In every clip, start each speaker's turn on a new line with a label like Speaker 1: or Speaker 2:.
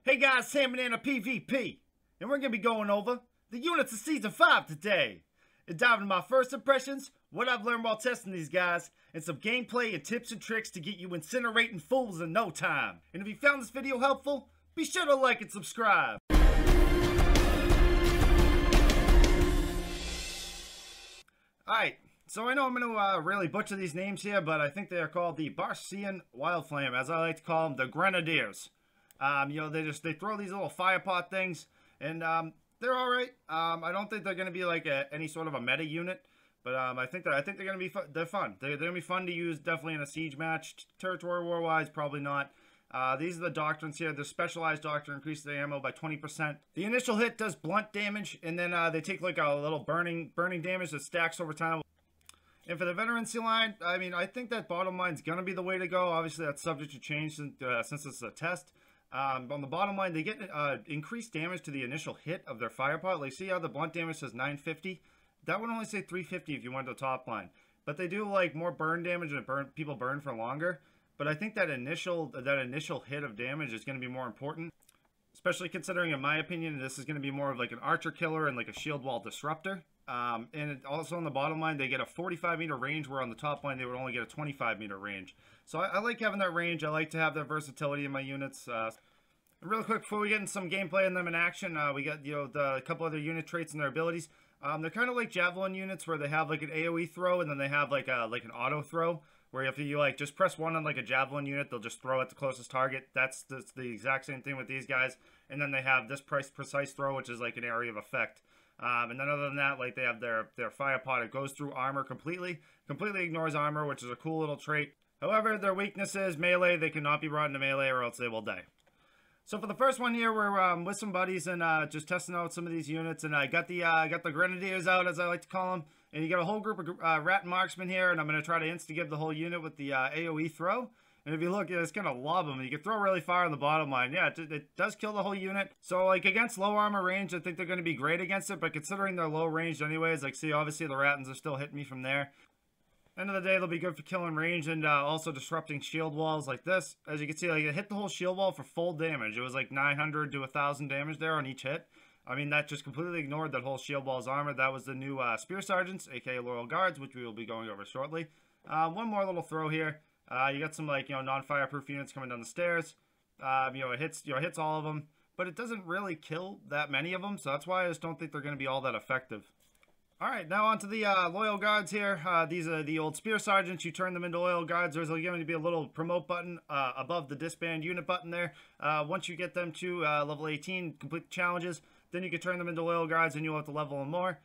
Speaker 1: Hey guys, HandBananaPvP, and we're going to be going over the units of Season 5 today. And diving into my first impressions, what I've learned while testing these guys, and some gameplay and tips and tricks to get you incinerating fools in no time. And if you found this video helpful, be sure to like and subscribe. Alright, so I know I'm going to really butcher these names here, but I think they are called the Barcian Wildflame, as I like to call them, the Grenadiers. You know, they throw these little fire pot things, and they're all right. I don't think they're going to be like any sort of a meta unit, but I think they're going to be they're fun. They're going to be fun to use, definitely in a siege match. Territory war wise, probably not. These are the doctrines here. The specialized doctrine increases the ammo by 20%. The initial hit does blunt damage, and then they take like a little burning damage that stacks over time. And for the veterancy line, I mean, I think that bottom line is going to be the way to go. Obviously, that's subject to change since it's a test. On the bottom line, they get increased damage to the initial hit of their fire pot. Like, see how the blunt damage says 950? That would only say 350 if you went to the top line. But they do like more burn damage and people burn for longer. But I think that initial hit of damage is going to be more important, especially considering, in my opinion, this is going to be more of like an archer killer and like a shield wall disruptor. And also on the bottom line, they get a 45-meter range, where on the top line, they would only get a 25-meter range. So I like having that range. I like to have that versatility in my units. Real quick, before we get into some gameplay and them in action, we got, you know, a couple other unit traits and their abilities. They're kind of like javelin units, where they have like an AoE throw, and then they have like an auto throw, where you like just press 1 on like a javelin unit, they'll just throw at the closest target. That's the exact same thing with these guys. And then they have this precise throw, which is like an area of effect. And then other than that, like, they have their fire pot. It goes through armor completely ignores armor, which is a cool little trait. However, their weakness is melee. They cannot be brought into melee, or else they will die. So for the first one here, we're with some buddies and just testing out some of these units. And I got the Grenadiers out, as I like to call them. And you got a whole group of rat marksmen here, and I'm going to try to insta-give the whole unit with the AoE throw. And if you look, it's going to lob them. You can throw really far on the bottom line. Yeah, it does kill the whole unit. So, like, against low armor range, I think they're going to be great against it. But considering they're low range anyways, like, see, obviously the Rattans are still hitting me from there. End of the day, they'll be good for killing range and also disrupting shield walls like this. As you can see, like, it hit the whole shield wall for full damage. It was like 900 to 1,000 damage there on each hit. I mean, that just completely ignored that whole shield wall's armor. That was the new Spear Sergeants, aka Loyal Guards, which we will be going over shortly. One more little throw here. You got some, like, you know, non-fireproof units coming down the stairs. You know, it hits all of them, but it doesn't really kill that many of them, so that's why I just don't think they're going to be all that effective. All right, now onto the Loyal Guards here. These are the old Spear Sergeants. You turn them into Loyal Guards. There's going to be a little promote button above the disband unit button there. Once you get them to level 18, complete the challenges, then you can turn them into Loyal Guards, and you'll have to level them more.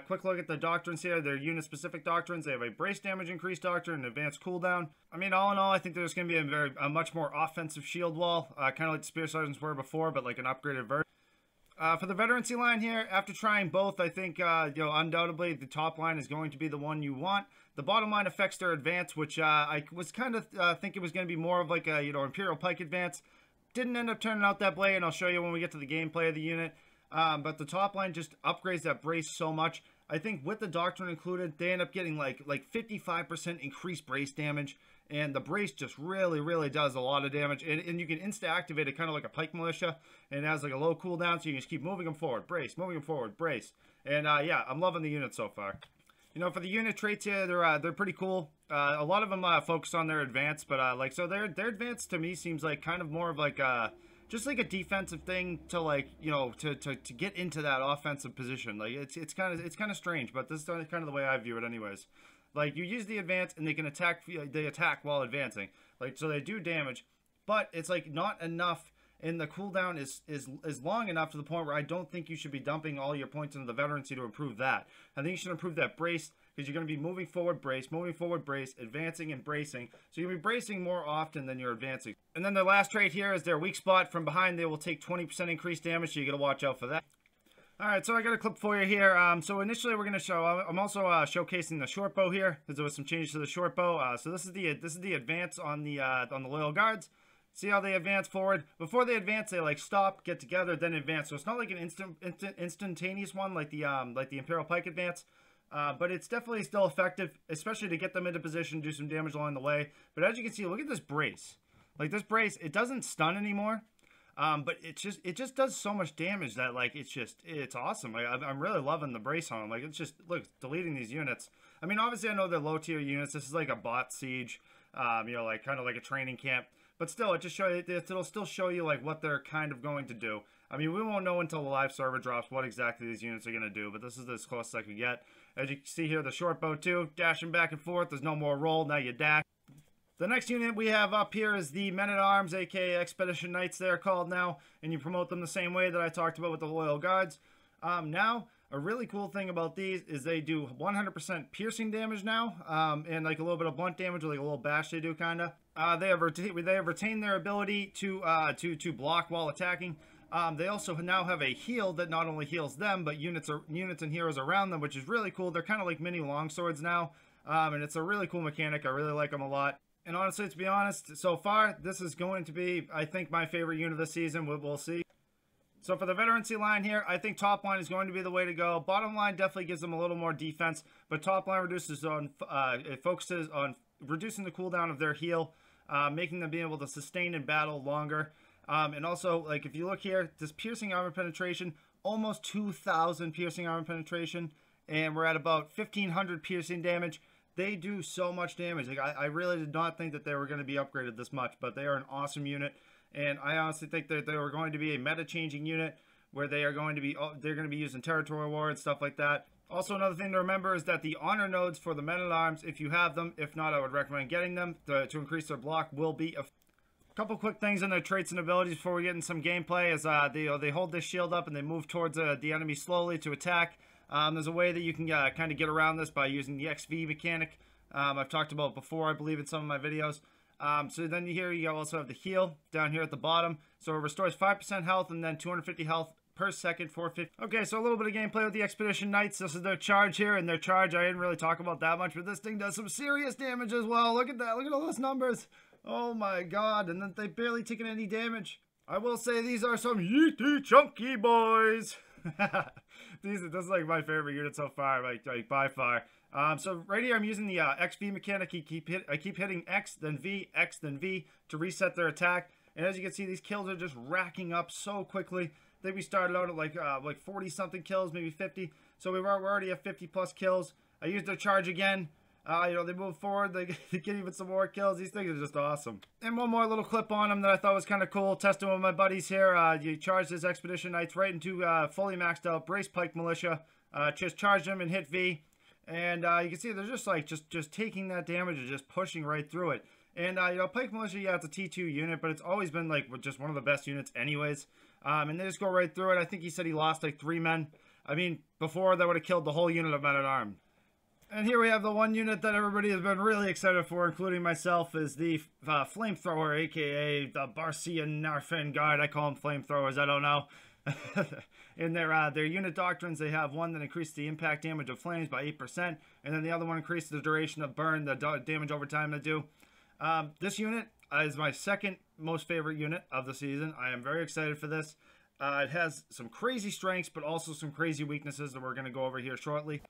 Speaker 1: Quick look at the doctrines here. They're unit-specific doctrines. They have a brace damage increase doctrine and advanced cooldown. I mean, all in all, I think there's going to be a much more offensive shield wall, kind of like the Spear Sergeants were before, but like an upgraded version. For the veterancy line here, after trying both, I think, you know, undoubtedly the top line is going to be the one you want. The bottom line affects their advance, which I was kind of thinking was going to be more of like a, you know, Imperial Pike advance. Didn't end up turning out that way, and I'll show you when we get to the gameplay of the unit. But the top line just upgrades that brace so much. I think with the doctrine included, they end up getting like 55% increased brace damage. And the brace just really does a lot of damage. And you can insta-activate it kind of like a Pike Militia. And it has like a low cooldown, so you can just keep moving them forward. Brace, moving them forward, brace. And yeah, I'm loving the unit so far. You know, for the unit traits here, they're pretty cool. A lot of them focus on their advance, but like, so their advance to me seems like kind of more of like just like a defensive thing to, like, you know, to get into that offensive position. Like, it's kind of strange, but this is kind of the way I view it anyways. Like, you use the advance and they can attack while advancing. Like, so they do damage, but it's like not enough, and the cooldown is long enough to the point where I don't think you should be dumping all your points into the veterancy to improve that. I think you should improve that brace, because you're going to be moving forward, brace, advancing and bracing. So you're going to be bracing more often than you're advancing. And then their last trait here is their weak spot. From behind, they will take 20% increased damage, so you got to watch out for that. Alright, so I got a clip for you here. So initially we're going to show, I'm also showcasing the short bow here, because there was some changes to the short bow. So this is the advance on the Loyal Guards. See how they advance forward? Before they advance, they like stop, get together, then advance. So it's not like an instantaneous one like the Imperial Pike advance. But it's definitely still effective, especially to get them into position, do some damage along the way. But as you can see, look at this brace. Like, this brace, it doesn't stun anymore. But it just does so much damage that like it's awesome. Like, I'm really loving the brace on them. Like it's just look deleting these units. I mean, obviously I know they're low tier units. This is like a bot siege, you know, like kind of like a training camp. But still, it'll still show you like what they're kind of going to do. I mean, we won't know until the live server drops what exactly these units are going to do, but this is as close as I could get. As you can see here, the short bow too, dashing back and forth. There's no more roll, now you dash. The next unit we have up here is the Men-at-Arms, aka Expedition Knights they're called now, and you promote them the same way that I talked about with the Loyal Guards. Now, a really cool thing about these is they do 100% piercing damage now, and like a little bit of blunt damage, or like a little bash they do kind of. They have retained their ability to block while attacking. They also now have a heal that not only heals them, but units and heroes around them, which is really cool. They're kind of like mini longswords now, and it's a really cool mechanic. I really like them a lot. And honestly, to be honest, so far, this is going to be, I think, my favorite unit this season. We'll see. So for the veterancy line here, I think top line is going to be the way to go. Bottom line definitely gives them a little more defense, but top line it focuses on reducing the cooldown of their heal, making them be able to sustain in battle longer. And also, like, if you look here, this piercing armor penetration, almost 2,000 piercing armor penetration, and we're at about 1,500 piercing damage. They do so much damage. Like, I really did not think that they were going to be upgraded this much, but they are an awesome unit. And I honestly think that they were going to be a meta-changing unit where they're going to be used in territory war and stuff like that. Also, another thing to remember is that the honor nodes for the Men-at-Arms, if you have them, if not, I would recommend getting them to increase their block, will be a couple quick things in their traits and abilities before we get in some gameplay. As they hold this shield up and they move towards the enemy slowly to attack. There's a way that you can kind of get around this by using the XV mechanic. I've talked about before, I believe, in some of my videos. So then here you also have the heal down here at the bottom. So it restores 5% health and then 250 health per second, 450. Okay, so a little bit of gameplay with the Expedition Knights. This is their charge here, and their charge I didn't really talk about that much, but this thing does some serious damage as well. Look at that. Look at all those numbers. Oh my god, and then they barely taken any damage. I will say these are some yeety chunky boys. This is like my favorite unit so far, like by far. So right here I'm using the XV mechanic. I keep hitting X, then V, X, then V to reset their attack. And as you can see, these kills are just racking up so quickly. I think we started out at like 40 something kills, maybe 50. So we're already at 50 plus kills. I used their charge again. You know, they move forward, they get even some more kills. These things are just awesome. And one more little clip on them that I thought was kind of cool. Testing with my buddies here. You charge this Expedition Knights right into fully maxed out Brace Pike Militia. Just charge them and hit V. And you can see they're just like, just taking that damage and just pushing right through it. And, you know, Pike Militia, yeah, it's a T2 unit, but it's always been, like, just one of the best units anyways. And they just go right through it. I think he said he lost, like, 3 men. I mean, before, that would have killed the whole unit of Men-at-Arms. And here we have the one unit that everybody has been really excited for, including myself, is the Flamethrower, a.k.a. the Barcian Narfin Guard. I call them Flamethrowers, I don't know. In their unit doctrines, they have one that increases the impact damage of flames by 8%, and then the other one increases the duration of burn, the damage over time they do. This unit is my second most favorite unit of the season. I am very excited for this. It has some crazy strengths, but also some crazy weaknesses that we're going to go over here shortly.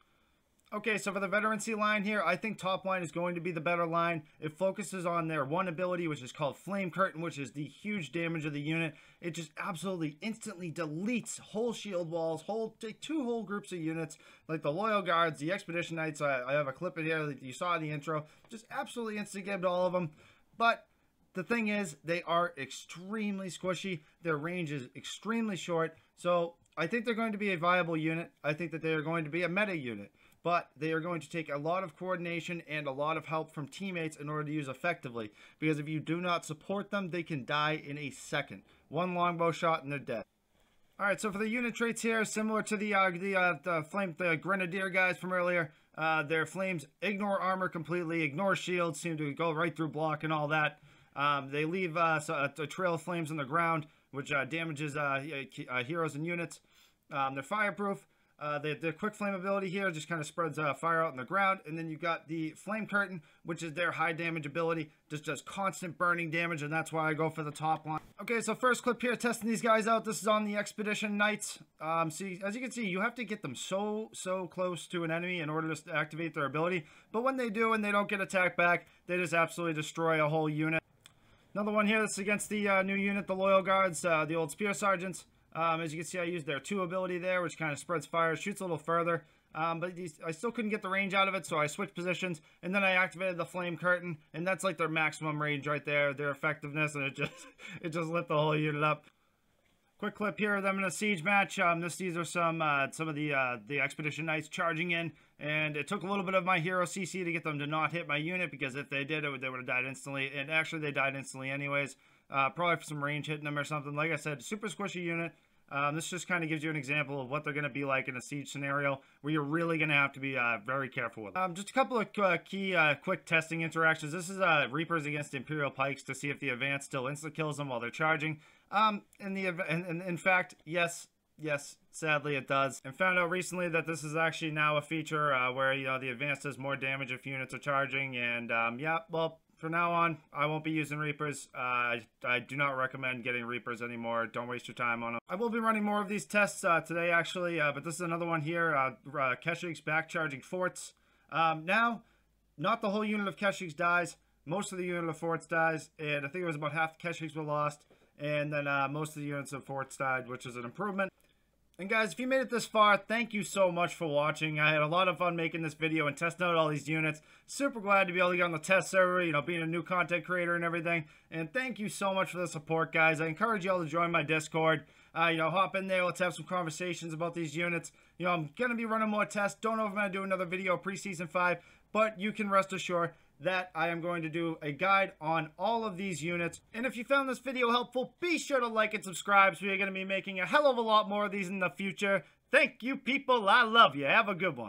Speaker 1: Okay, so for the veterancy line here, I think top line is going to be the better line. It focuses on their one ability, which is called Flame Curtain, which is the huge damage of the unit. It just absolutely instantly deletes whole shield walls, take 2 whole groups of units, like the Loyal Guards, the Expedition Knights. I have a clip in here that you saw in the intro. Just absolutely instant-gibbed all of them. But the thing is, they are extremely squishy. Their range is extremely short. So I think they're going to be a viable unit. I think that they are going to be a meta unit. But they are going to take a lot of coordination and a lot of help from teammates in order to use effectively. Because if you do not support them, they can die in a second. One longbow shot and they're dead. Alright, so for the unit traits here, similar to the Grenadier guys from earlier, their flames ignore armor completely, ignore shields, seem to go right through block and all that. They leave a trail of flames on the ground, which damages heroes and units. They're fireproof. Their quick flame ability here just kind of spreads fire out on the ground. And then you've got the Flame Curtain, which is their high damage ability. Just does constant burning damage, and that's why I go for the top line. Okay, so first clip here, testing these guys out. This is on the Expedition Knights. See, as you can see, you have to get them so close to an enemy in order to activate their ability. But when they do and they don't get attacked back, they just absolutely destroy a whole unit. Another one here, this is against the new unit, the Loyal Guards, the old Spear Sergeants. As you can see, I used their 2 ability there, which kind of spreads fire, shoots a little further. But I still couldn't get the range out of it, so I switched positions, and then I activated the Flame Curtain, and that's like their maximum range right there, their effectiveness, and it just lit the whole unit up. Quick clip here of them in a siege match. These are some of the Expedition Knights charging in, and it took a little bit of my hero CC to get them to not hit my unit, because if they did, they would have died instantly, and actually they died instantly anyways. Probably for some range hitting them or something. Like I said, super squishy unit. This just kind of gives you an example of what they're going to be like in a siege scenario where you're really going to have to be very careful with them. Just a couple of key quick testing interactions. This is Reapers against Imperial Pikes to see if the advance still insta-kills them while they're charging. In fact, yes, sadly it does. And found out recently that this is actually now a feature where, you know, the advance does more damage if units are charging. And yeah, well, from now on, I won't be using Reapers. I do not recommend getting Reapers anymore. Don't waste your time on them. I will be running more of these tests today, actually, but this is another one here. Keshig's back charging forts. Now, not the whole unit of Keshig's dies. Most of the unit of forts dies, and I think it was about half the Keshig's were lost, and then most of the units of forts died, which is an improvement. And guys, if you made it this far, thank you so much for watching. I had a lot of fun making this video and testing out all these units. Super glad to be able to get on the test server, you know, being a new content creator and everything. And thank you so much for the support, guys. I encourage you all to join my Discord. You know, hop in there. Let's have some conversations about these units. You know, I'm going to be running more tests. Don't know if I'm going to do another video pre-season 5, but you can rest assured that I am going to do a guide on all of these units. And if you found this video helpful, be sure to like and subscribe, so we're going to be making a hell of a lot more of these in the future. Thank you, people. I love you. Have a good one.